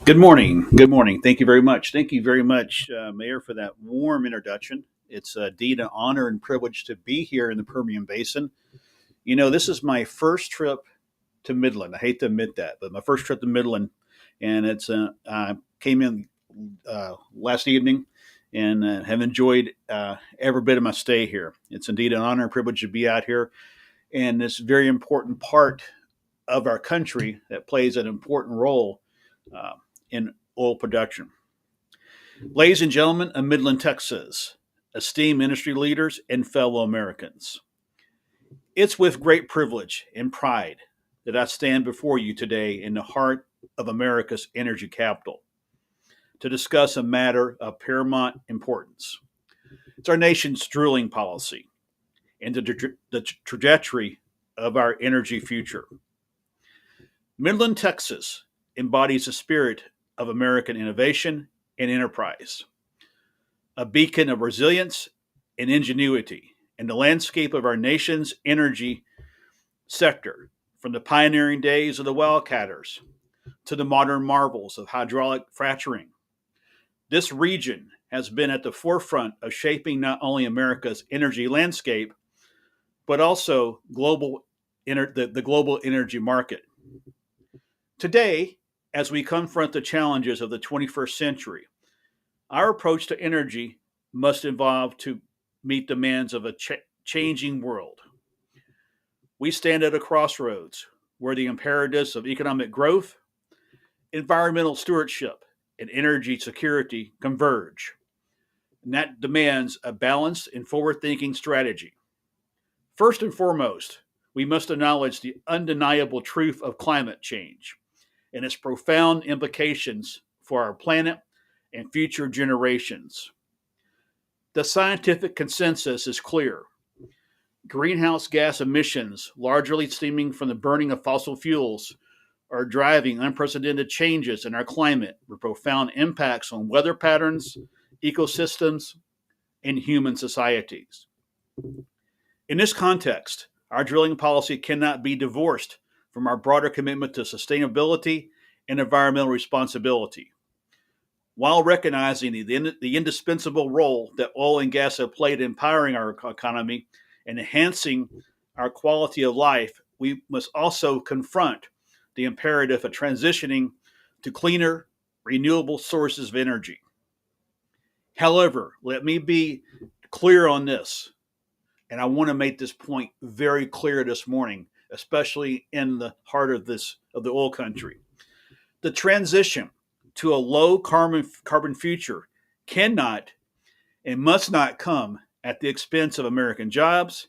Good morning. Good morning. Thank you very much. Thank you very much, Mayor, for that warm introduction. It's indeed an honor and privilege to be here in the Permian Basin. You know, this is my first trip to Midland. I hate to admit that, but my first trip to Midland, and it's came in last evening, and have enjoyed every bit of my stay here. It's indeed an honor and privilege to be out here, and this very important part of our country that plays an important role uh, in oil production. Ladies and gentlemen of Midland, Texas, esteemed industry leaders and fellow Americans, it's with great privilege and pride that I stand before you today in the heart of America's energy capital to discuss a matter of paramount importance. It's our nation's drilling policy and the trajectory of our energy future. Midland, Texas embodies the spirit of American innovation and enterprise, a beacon of resilience and ingenuity in the landscape of our nation's energy sector, from the pioneering days of the wildcatters to the modern marvels of hydraulic fracturing. This region has been at the forefront of shaping not only America's energy landscape, but also the global energy market. Today, as we confront the challenges of the 21st century, our approach to energy must evolve to meet demands of a changing world. We stand at a crossroads where the imperatives of economic growth, environmental stewardship, and energy security converge. And that demands a balanced and forward thinking strategy. First and foremost, we must acknowledge the undeniable truth of climate change and its profound implications for our planet and future generations. The scientific consensus is clear. Greenhouse gas emissions, largely stemming from the burning of fossil fuels, are driving unprecedented changes in our climate with profound impacts on weather patterns, ecosystems, and human societies. In this context, our drilling policy cannot be divorced from our broader commitment to sustainability and environmental responsibility. While recognizing the indispensable role that oil and gas have played in powering our economy and enhancing our quality of life, we must also confront the imperative of transitioning to cleaner, renewable sources of energy. However, let me be clear on this, and I want to make this point very clear this morning, especially in the heart of the oil country. The transition to a low carbon future cannot and must not come at the expense of American jobs,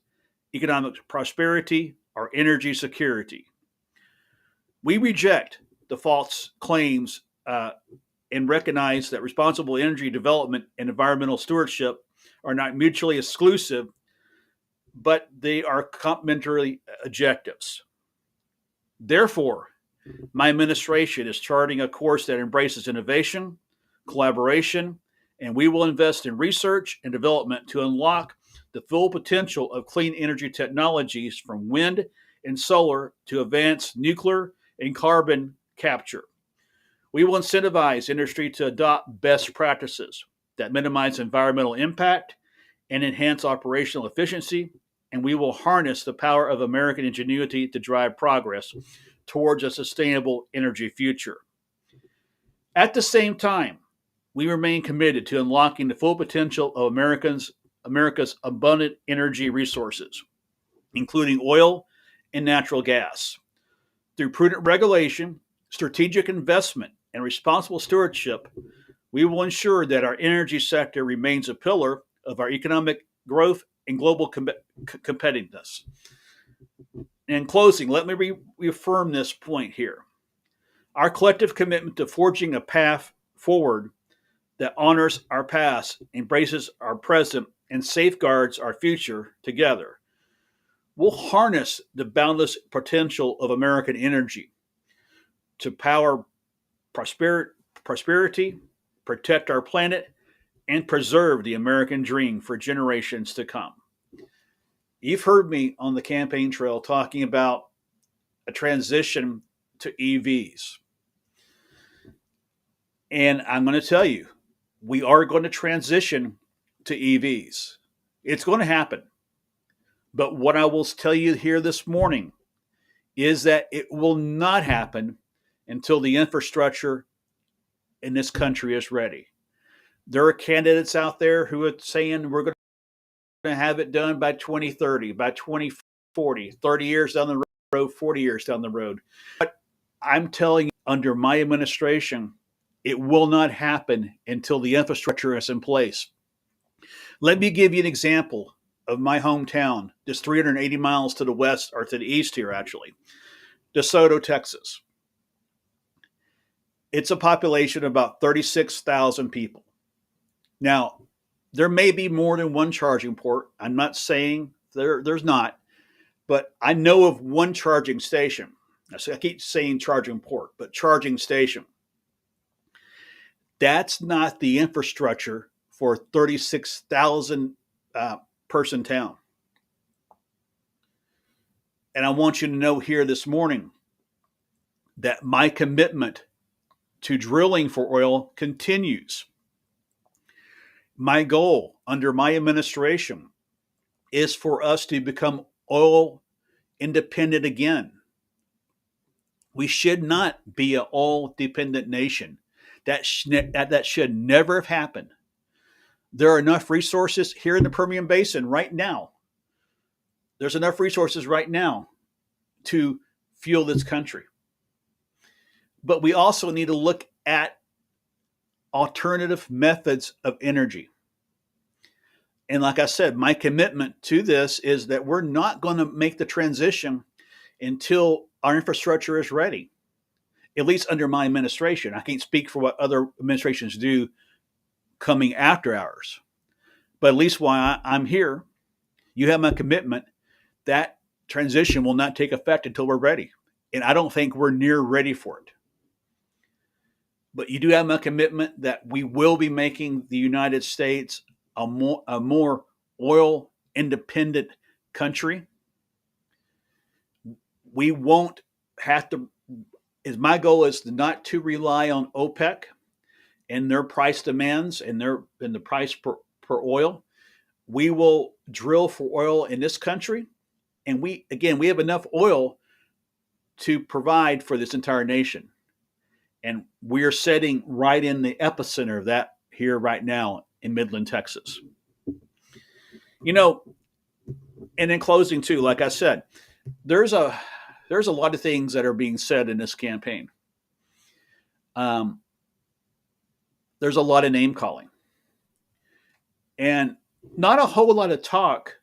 economic prosperity, or energy security. We reject the false claims and recognize that responsible energy development and environmental stewardship are not mutually exclusive, but they are complementary objectives. Therefore, my administration is charting a course that embraces innovation, collaboration, and we will invest in research and development to unlock the full potential of clean energy technologies from wind and solar to advanced nuclear and carbon capture. We will incentivize industry to adopt best practices that minimize environmental impact and enhance operational efficiency, and we will harness the power of American ingenuity to drive progress towards a sustainable energy future. At the same time, we remain committed to unlocking the full potential of America's abundant energy resources, including oil and natural gas. Through prudent regulation, strategic investment, and responsible stewardship, we will ensure that our energy sector remains a pillar of our economic growth and global competitiveness. In closing, let me reaffirm this point here. Our collective commitment to forging a path forward that honors our past, embraces our present, and safeguards our future together will harness the boundless potential of American energy to power prosperity, protect our planet, and preserve the American dream for generations to come. You've heard me on the campaign trail talking about a transition to EVs. And I'm going to tell you, we are going to transition to EVs. It's going to happen. But what I will tell you here this morning is that it will not happen until the infrastructure in this country is ready. There are candidates out there who are saying we're going to have it done by 2030, by 2040, 30 years down the road, 40 years down the road. But I'm telling you, under my administration, it will not happen until the infrastructure is in place. Let me give you an example of my hometown, just 380 miles to the west, or to the east here, actually, DeSoto, Texas. It's a population of about 36,000 people. Now, there may be more than one charging port. I'm not saying there's not, but I know of one charging station. I keep saying charging port, but charging station. That's not the infrastructure for a 36,000 person town. And I want you to know here this morning that my commitment to drilling for oil continues. My goal under my administration is for us to become oil independent again. We should not be an oil dependent nation. That should never have happened. There are enough resources here in the Permian Basin right now. There's enough resources right now to fuel this country. But we also need to look at alternative methods of energy. And like I said, my commitment to this is that we're not going to make the transition until our infrastructure is ready, at least under my administration. I can't speak for what other administrations do coming after ours. But at least while I'm here, you have my commitment that transition will not take effect until we're ready. And I don't think we're near ready for it. But you do have my commitment that we will be making the United States a more oil independent country. We won't have to, my goal is not to rely on OPEC and their price demands and the price per oil. We will drill for oil in this country. And we have enough oil to provide for this entire nation. And we are sitting right in the epicenter of that here right now in Midland, Texas. You know, and in closing too, like I said, there's a lot of things that are being said in this campaign. There's a lot of name calling, and not a whole lot of talk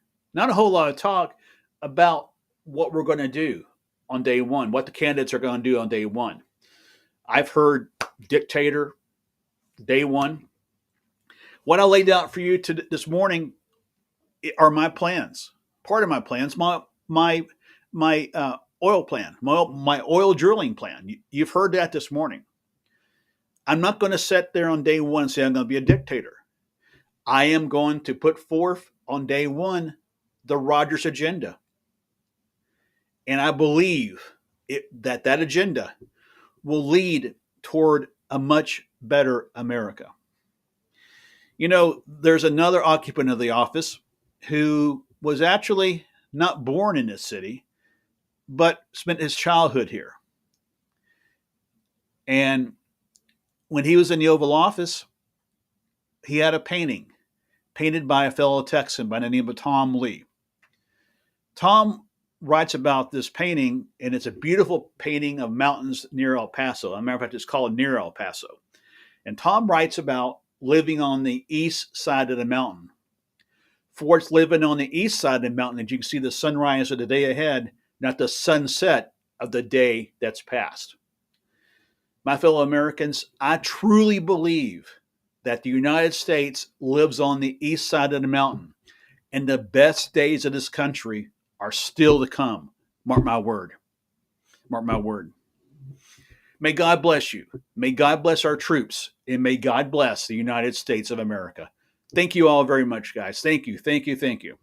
about what we're going to do on day one, what the candidates are going to do on day one. I've heard dictator, day one. What I laid out for you this morning are my plans. Part of my plans, my oil plan, my oil drilling plan. You've heard that this morning. I'm not going to sit there on day one and say I'm going to be a dictator. I am going to put forth on day one the Rogers agenda. And I believe that agenda will lead toward a much better America. You know, there's another occupant of the office who was actually not born in this city, but spent his childhood here. And when he was in the Oval Office, he had a painting painted by a fellow Texan by the name of Tom Lee. Tom writes about this painting, and it's a beautiful painting of mountains near El Paso. As a matter of fact, it's called Near El Paso. And Tom writes about living on the east side of the mountain. For it's living on the east side of the mountain that you can see the sunrise of the day ahead, not the sunset of the day that's past. My fellow Americans, I truly believe that the United States lives on the east side of the mountain, and the best days of this country are still to come. Mark my word. Mark my word. May God bless you. May God bless our troops, and may God bless the United States of America. Thank you all very much, guys. Thank you. Thank you. Thank you.